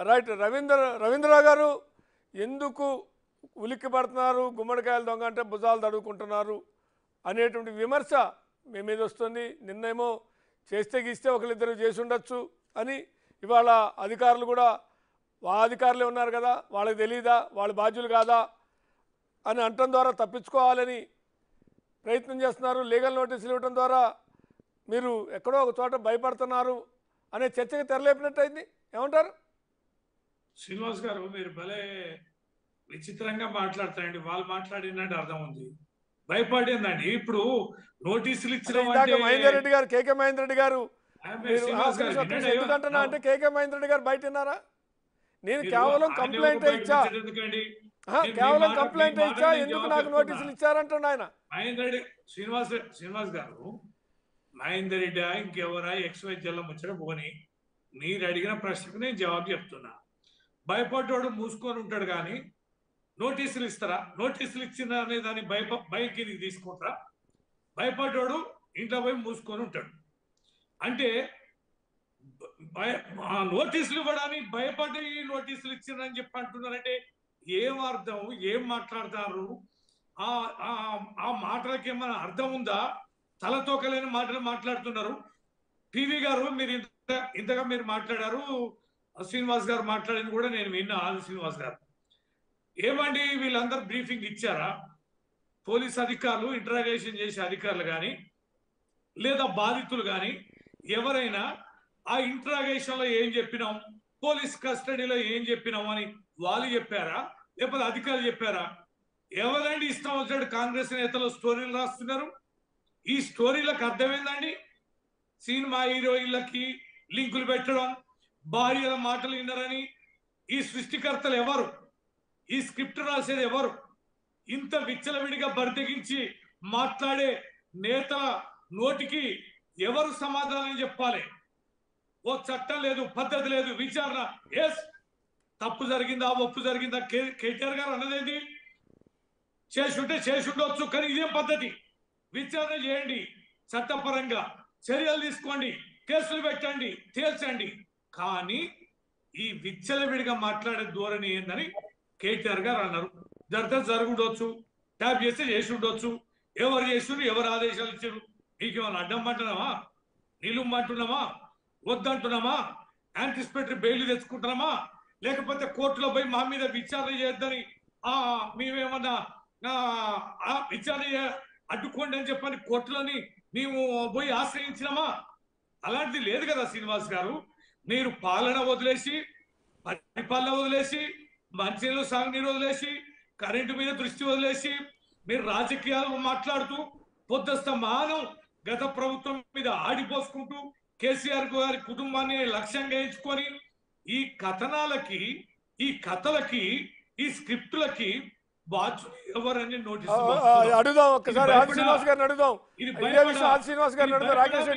Right. Ravindra Rao గారు ఎందుకు ఉలిక్కి పడుతున్నారు, గుమ్మడికాయల దొంగ అంటే భుజాలు తడుముకుంటున్నారు అనేటువంటి విమర్శ మీ మీద వస్తుంది. నిన్నేమో చేస్తే గీస్తే ఒకరిద్దరు చేసి ఉండొచ్చు అని, ఇవాళ అధికారులు కూడా అధికారులే ఉన్నారు కదా, వాళ్ళకి తెలియదా, వాళ్ళ బాధ్యులు కాదా అని అంటం ద్వారా తప్పించుకోవాలని ప్రయత్నం చేస్తున్నారు. లీగల్ నోటీసులు ఇవ్వడం ద్వారా మీరు ఎక్కడో ఒక చోట భయపడుతున్నారు అనే చర్చకు తెరలేపినట్టయింది. ఏమంటారు? శ్రీనివాస్ గారు, మీరు భలే విచిత్రంగా మాట్లాడతారండి. వాళ్ళు మాట్లాడినట్టు అర్థం ఉంది. భయపడిందండి. ఇప్పుడు నోటీసులు ఇచ్చిన మహేందర్ రెడ్డి గారు, కేకే మహేందర్ రెడ్డి గారు ఎందుకంటున్నా అంటే, కేకే మహేందర్ రెడ్డి గారు బయట ఉన్నారా? నేను కేవలం కంప్లైంట్ ఇచ్చా, కేవలం కంప్లైంట్ ఇచ్చా, ఎందుకు నాకు నోటీసులు ఇచ్చారంటున్నా ఆయన. మహేందర్ రెడ్డి శ్రీనివాస్ గారు, మహేందర్ రెడ్డి ఇంకెవరా XY జిల్లా ముచ్చట పోని, మీరు అడిగిన ప్రశ్నకు నేను జవాబు చెప్తున్నా. భయపడ్డాడు మూసుకొని ఉంటాడు కానీ నోటీసులు ఇస్తారా? నోటీసులు ఇచ్చిన అనే దాన్ని భయకి తీసుకుంటారా? భయపడ్డాడు ఇంట్లో పోయి మూసుకొని ఉంటాడు. అంటే నోటీసులు ఇవ్వడానికి భయపడి నోటీసులు ఇచ్చిందని చెప్పి అంటున్నారంటే ఏం అర్థం? ఏం మాట్లాడతారు? ఆ మాటలకి ఏమైనా అర్థం ఉందా? తలతోకలేని మాటలు మాట్లాడుతున్నారు. పివి గారు, మీరు ఇంతగా మీరు మాట్లాడారు, శ్రీనివాస్ గారు మాట్లాడింది కూడా నేను విన్నా. ఆది శ్రీనివాస్ గారు ఏమండి, వీళ్ళందరూ బ్రీఫింగ్ ఇచ్చారా? పోలీస్ అధికారులు, ఇంటరాగేషన్ చేసే అధికారులు కానీ లేదా బాధితులు కానీ ఎవరైనా ఆ ఇంటరాగేషన్ లో ఏం చెప్పినాం, పోలీస్ కస్టడీలో ఏం చెప్పినాం అని వాళ్ళు చెప్పారా, లేకపోతే అధికారులు చెప్పారా? ఎవరండి ఇష్టం వచ్చినట్టు కాంగ్రెస్ నేతలు స్టోరీలు రాస్తున్నారు? ఈ స్టోరీలకు అర్థమైందండి. సినిమా హీరోయిన్లకి లింకులు పెట్టడం, భార్యల మాటలు విన్నారని. ఈ సృష్టికర్తలు ఎవరు? ఈ స్క్రిప్ట్ రాసేది ఎవరు? ఇంత విచ్చలవిడిగా బరితెగించి మాట్లాడే నేతల నోటికి ఎవరు సమాధానం చెప్పాలి? ఓ చట్టం లేదు, పద్ధతి లేదు, విచారణ. ఎస్, తప్పు జరిగిందా, ఒప్పు జరిగిందా? కేటీఆర్ గారు అన్నదేంటి? చేసుండొచ్చు, కానీ ఇదేం పద్ధతి? విచారణ చేయండి, చట్టపరంగా చర్యలు తీసుకోండి, కేసులు పెట్టండి, తేల్చండి. కానీ ఈ విచ్చలవిడిగా మాట్లాడే ధోరణి ఏందని కేటీఆర్ గారు అన్నారు. జరుగుండొచ్చు, ట్యాప్ చేస్తే చేసి ఉండొచ్చు. ఎవరు చేసిరు, ఎవరు ఆదేశాలు ఇచ్చారు? మీకేమన్నా అడ్డం పట్టున్నామా, నిలుమ్మంటున్నామా, వద్దంటున్నామా, యాంటిసిపేటరీ బెయిల్ తెచ్చుకుంటున్నామా, లేకపోతే కోర్టులో పోయి మా మీద విచారణ చేయొద్దని మేమేమన్నా విచారణ అడ్డుకోండి అని చెప్పని కోర్టులని మేము పోయి ఆశ్రయించినామా? అలాంటిది లేదు కదా శ్రీనివాస్ గారు. మీరు పాలన వదిలేసి, పరిపాలన వదిలేసి, మంచినీళ్ళు సాగునీరు వదిలేసి, కరెంటు మీద దృష్టి వదిలేసి, మీరు రాజకీయాలు మాట్లాడుతూ పొద్దుస్తమానం గత ప్రభుత్వం మీద ఆడిపోసుకుంటూ కేసీఆర్ గారి కుటుంబాన్ని లక్ష్యంగా ఎంచుకొని ఈ కథనాలకి, ఈ కథలకి, ఈ స్క్రిప్టులకి బాధ్యులు ఎవరని నోటీసు అడుగుదాం. ఒక్కసారి ఆది శ్రీనివాస్ గారిని అడుగుదాం. ఇదే విషయం ఆది శ్రీనివాస్ గారిని అడుగుదాం. రాకేష్ రెడ్డి